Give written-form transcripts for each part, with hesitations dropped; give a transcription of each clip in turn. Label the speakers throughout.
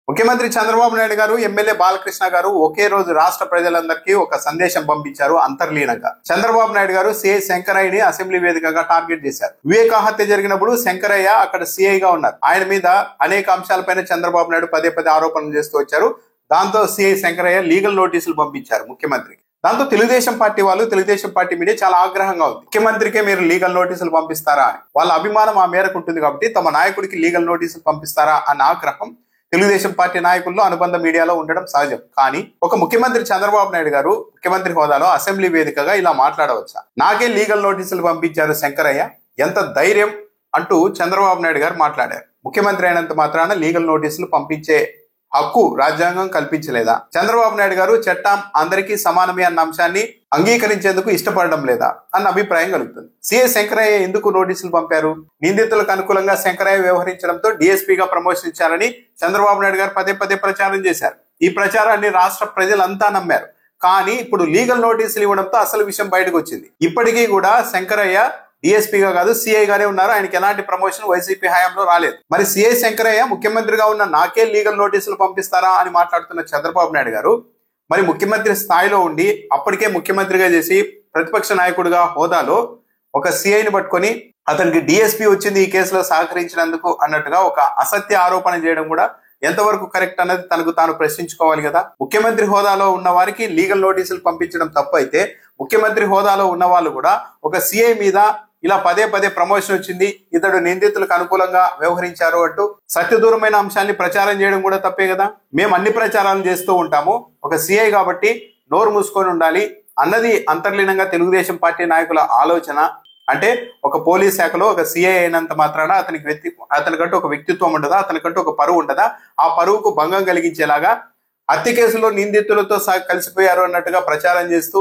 Speaker 1: ముఖ్యమంత్రి చంద్రబాబు నాయుడు గారు ఎమ్మెల్యే బాలకృష్ణ గారు ఒకే రోజు రాష్ట్ర ప్రజలందరికీ ఒక సందేశం పంపించారు అంతర్లీనంగా. చంద్రబాబు నాయుడు గారు సిఐ శంకరయ్యని అసెంబ్లీ వేదికగా టార్గెట్ చేశారు. వివేక హత్య జరిగినప్పుడు శంకరయ్య అక్కడ సిఐగా ఉన్నారు. ఆయన మీద అనేక అంశాలపైన చంద్రబాబు నాయుడు పదే పదే ఆరోపణలు చేస్తూ వచ్చారు. దాంతో సిఐ శంకరయ్య లీగల్ నోటీసులు పంపించారు ముఖ్యమంత్రికి. దాంతో తెలుగుదేశం పార్టీ వాళ్ళు, తెలుగుదేశం పార్టీ మీడియా చాలా ఆగ్రహంగా ఉంది. ముఖ్యమంత్రికే మీరు లీగల్ నోటీసులు పంపిస్తారా అని. వాళ్ళ అభిమానం ఆ మేరకు ఉంటుంది కాబట్టి తమ నాయకుడికి లీగల్ నోటీసులు పంపిస్తారా అన్న ఆగ్రహం తెలుగుదేశం పార్టీ నాయకుల్లో, అనుబంధ మీడియాలో ఉండడం సహజం. కానీ ఒక ముఖ్యమంత్రి చంద్రబాబు నాయుడు గారు ముఖ్యమంత్రి హోదాలో అసెంబ్లీ వేదికగా ఇలా మాట్లాడవచ్చా? నాకే లీగల్ నోటీసులు పంపించారు శంకరయ్య, ఎంత ధైర్యం అంటూ చంద్రబాబు నాయుడు గారు మాట్లాడారు. ముఖ్యమంత్రి అయినంత మాత్రాన లీగల్ నోటీసులు పంపించే హక్కు రాజ్యాంగం కల్పించలేదా? చంద్రబాబు నాయుడు గారు చట్టం అందరికీ సమానమే అన్న అంశాన్ని అంగీకరించేందుకు ఇష్టపడడం లేదా అన్న అభిప్రాయం కలుగుతుంది. సిఐ శంకరయ్య ఎందుకు నోటీసులు పంపారు? నిందితులకు అనుకూలంగా శంకరయ్య వ్యవహరించడంతో డిఎస్పీగా ప్రమోషన్ ఇచ్చారని చంద్రబాబు నాయుడు గారు పదే పదే ప్రచారం చేశారు. ఈ ప్రచారాన్ని రాష్ట్ర ప్రజలంతా నమ్మారు. కానీ ఇప్పుడు లీగల్ నోటీసులు ఇవ్వడంతో అసలు విషయం బయటకు వచ్చింది. ఇప్పటికీ కూడా శంకరయ్య డిఎస్పీగా కాదు, సిఐ గానే ఉన్నారు. ఆయనకి ఎలాంటి ప్రమోషన్ వైసీపీ హయాంలో రాలేదు. మరి సిఐ శంకరయ్య ముఖ్యమంత్రిగా ఉన్న నాకే లీగల్ నోటీసులు పంపిస్తారా అని మాట్లాడుతున్న చంద్రబాబు నాయుడు గారు మరి ముఖ్యమంత్రి స్థాయిలో ఉండి అప్పటికే ముఖ్యమంత్రిగా చేసి ప్రతిపక్ష నాయకుడిగా హోదాలో ఒక సిఐని పట్టుకొని అతనికి డిఎస్పీ వచ్చింది ఈ కేసులో సహకరించినందుకు అన్నట్టుగా ఒక అసత్య ఆరోపణ చేయడం కూడా ఎంతవరకు కరెక్ట్ అన్నది తనకు తాను ప్రశ్నించుకోవాలి కదా. ముఖ్యమంత్రి హోదాలో ఉన్న వారికి లీగల్ నోటీసులు పంపించడం తప్పు అయితే, ముఖ్యమంత్రి హోదాలో ఉన్న వాళ్ళు కూడా ఒక సిఐ మీద ఇలా పదే పదే ప్రమోషన్ వచ్చింది, ఇతడు నిందితులకు అనుకూలంగా వ్యవహరించారు అంటూ సత్యదూరమైన అంశాన్ని ప్రచారం చేయడం కూడా తప్పే కదా. మేము అన్ని ప్రచారాలు చేస్తూ ఉంటాము, ఒక సిఐ కాబట్టి నోరు మూసుకొని ఉండాలి అన్నది అంతర్లీనంగా తెలుగుదేశం పార్టీ నాయకుల ఆలోచన. అంటే ఒక పోలీస్ శాఖలో ఒక సిఐ అయినంత మాత్రాన అతనికంటూ ఒక వ్యక్తిత్వం ఉండదా? అతనికంటూ ఒక పరువు ఉండదా? ఆ పరువుకు భంగం కలిగించేలాగా హత్య కేసులో నిందితులతో కలిసిపోయారు అన్నట్టుగా ప్రచారం చేస్తూ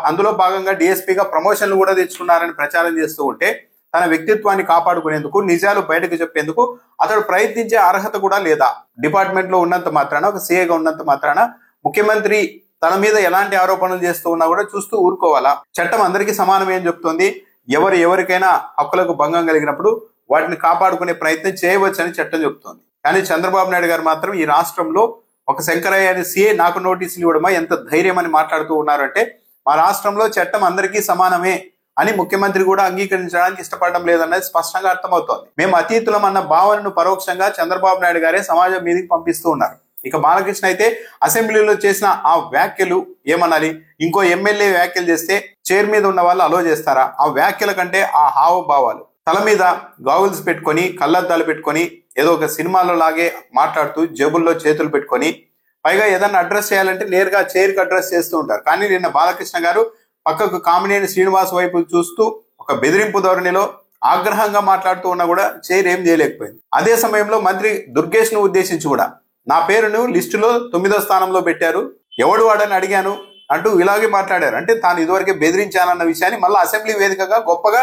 Speaker 1: అందులో భాగంగా డిఎస్పీగా ప్రమోషన్లు కూడా తెచ్చుకున్నారని ప్రచారం చేస్తూ ఉంటే తన వ్యక్తిత్వాన్ని కాపాడుకునేందుకు, నిజాలు బయటకు చెప్పేందుకు అతడు ప్రయత్నించే అర్హత కూడా లేదా? డిపార్ట్మెంట్ లో ఉన్నంత మాత్రాన, ఒక సిఐగా ఉన్నంత మాత్రాన ముఖ్యమంత్రి తన మీద ఎలాంటి ఆరోపణలు చేస్తూ ఉన్నా కూడా చూస్తూ ఊరుకోవాలా? చట్టం అందరికీ సమానమే అని చెప్తోంది. ఎవరికైనా హక్కులకు భంగం కలిగినప్పుడు వాటిని కాపాడుకునే ప్రయత్నం చేయవచ్చని చట్టం చెప్తోంది. కానీ చంద్రబాబు నాయుడు గారు మాత్రం ఈ రాష్ట్రంలో ఒక శంకరయ్య అనే సిఐ నాకు నోటీసులు ఇవ్వడమా, ఎంత ధైర్యం అని మాట్లాడుతూ ఉన్నారంటే మా రాష్ట్రంలో చట్టం అందరికీ సమానమే అని ముఖ్యమంత్రి కూడా అంగీకరించడానికి ఇష్టపడడం లేదన్నది స్పష్టంగా అర్థమవుతోంది. మేము అతీతులం అన్న భావనను పరోక్షంగా చంద్రబాబు నాయుడు గారే సమాజం మీదకి పంపిస్తూ ఉన్నారు. ఇక బాలకృష్ణ అయితే అసెంబ్లీలో చేసిన ఆ వ్యాఖ్యలు ఏమనాలి? ఇంకో ఎమ్మెల్యే వ్యాఖ్యలు చేస్తే చైర్ మీద ఉన్న వాళ్ళు అలో చేస్తారా? ఆ వ్యాఖ్యల కంటే ఆ హావభావాలు, తల మీద గాగుల్స్ పెట్టుకొని, కళ్ళద్దాలు పెట్టుకొని, ఏదో ఒక సినిమాలో లాగే మాట్లాడుతూ జేబుల్లో చేతులు పెట్టుకొని, పైగా ఏదన్నా అడ్రస్ చేయాలంటే నేరుగా చైర్కి అడ్రస్ చేస్తూ ఉంటారు. కానీ నిన్న బాలకృష్ణ గారు పక్కకు కామినేని శ్రీనివాస్ వైపు చూస్తూ ఒక బెదిరింపు ధోరణిలో ఆగ్రహంగా మాట్లాడుతూ ఉన్నా కూడా చైర్ ఏం చేయలేకపోయింది. అదే సమయంలో మంత్రి దుర్గేష్ ను ఉద్దేశించి కూడా నా పేరును లిస్టులో 9వ స్థానంలో పెట్టారు, ఎవడు వాడని అడిగాను అంటూ ఇలాగే మాట్లాడారు. అంటే తాను ఇదివరకే బెదిరించానన్న విషయాన్ని మళ్ళీ అసెంబ్లీ వేదికగా గొప్పగా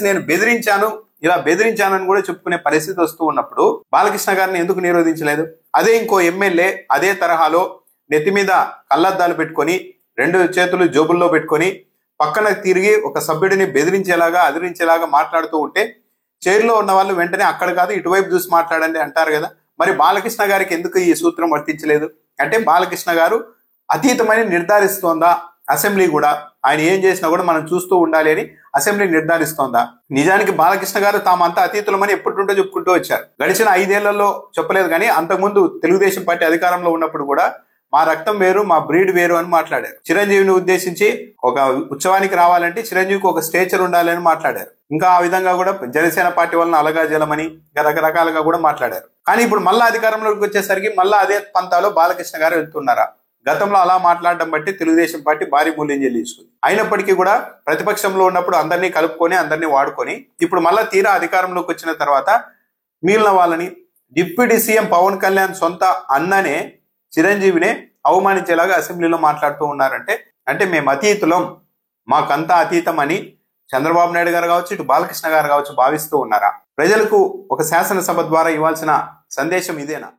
Speaker 1: నేను బెదిరించాను, ఇలా బెదిరించానని కూడా చెప్పుకునే పరిస్థితి వస్తూ ఉన్నప్పుడు బాలకృష్ణ గారిని ఎందుకు నిరోధించలేదు? అదే ఇంకో ఎమ్మెల్యే అదే తరహాలో నెత్తి మీద కళ్ళద్దాలు పెట్టుకొని, 2 చేతులు జోబుల్లో పెట్టుకొని, పక్కన తిరిగి ఒక సభ్యుడిని బెదిరించేలాగా, అదిరించేలాగా మాట్లాడుతూ ఉంటే చైర్లో ఉన్న వాళ్ళు వెంటనే అక్కడ కాదు ఇటువైపు చూసి మాట్లాడండి అంటారు కదా. మరి బాలకృష్ణ గారికి ఎందుకు ఈ సూత్రం వర్తించలేదు? అంటే బాలకృష్ణ గారు అతీతమని నిర్ధారిస్తోందా అసెంబ్లీ కూడా? ఆయన ఏం చేసినా కూడా మనం చూస్తూ ఉండాలి అని అసెంబ్లీ నిర్ధారిస్తోందా? నిజానికి బాలకృష్ణ గారు తామంతా అతీతులమని ఎప్పటింటో చెప్పుకుంటూ వచ్చారు. గడిచిన 5 ఏళ్లలో చెప్పలేదు, కానీ అంతకుముందు తెలుగుదేశం పార్టీ అధికారంలో ఉన్నప్పుడు కూడా మా రక్తం వేరు, మా బ్రీడ్ వేరు అని మాట్లాడారు. చిరంజీవిని ఉద్దేశించి ఒక ఉత్సవానికి రావాలంటే చిరంజీవికి ఒక స్టేచర్ ఉండాలని మాట్లాడారు. ఇంకా ఆ విధంగా కూడా జనసేన పార్టీ వాళ్ళని అలగా జలమని రకరకాలుగా కూడా మాట్లాడారు. కానీ ఇప్పుడు మళ్ళా అధికారంలోకి వచ్చేసరికి మళ్ళా అదే పంతాలో బాలకృష్ణ గారు వెళ్తున్నారా? గతంలో అలా మాట్లాడడం బట్టి తెలుగుదేశం పార్టీ భారీ మూల్యం చెల్లించుకుంది. అయినప్పటికీ కూడా ప్రతిపక్షంలో ఉన్నప్పుడు అందరినీ కలుపుకొని, అందరినీ వాడుకొని, ఇప్పుడు మళ్ళా తీరా అధికారంలోకి వచ్చిన తర్వాత మిగిలిన వాళ్ళని, డిప్యూటీ సీఎం పవన్ కళ్యాణ్ సొంత అన్ననే చిరంజీవినే అవమానించేలాగా అసెంబ్లీలో మాట్లాడుతూ ఉన్నారంటే, అంటే మేము అతీతులం, మాకంతా అతీతం అని చంద్రబాబు నాయుడు గారు కావచ్చు, ఇటు బాలకృష్ణ గారు కావచ్చు భావిస్తూ ఉన్నారా? ప్రజలకు ఒక శాసనసభ ద్వారా ఇవ్వాల్సిన సందేశం ఇదేనా?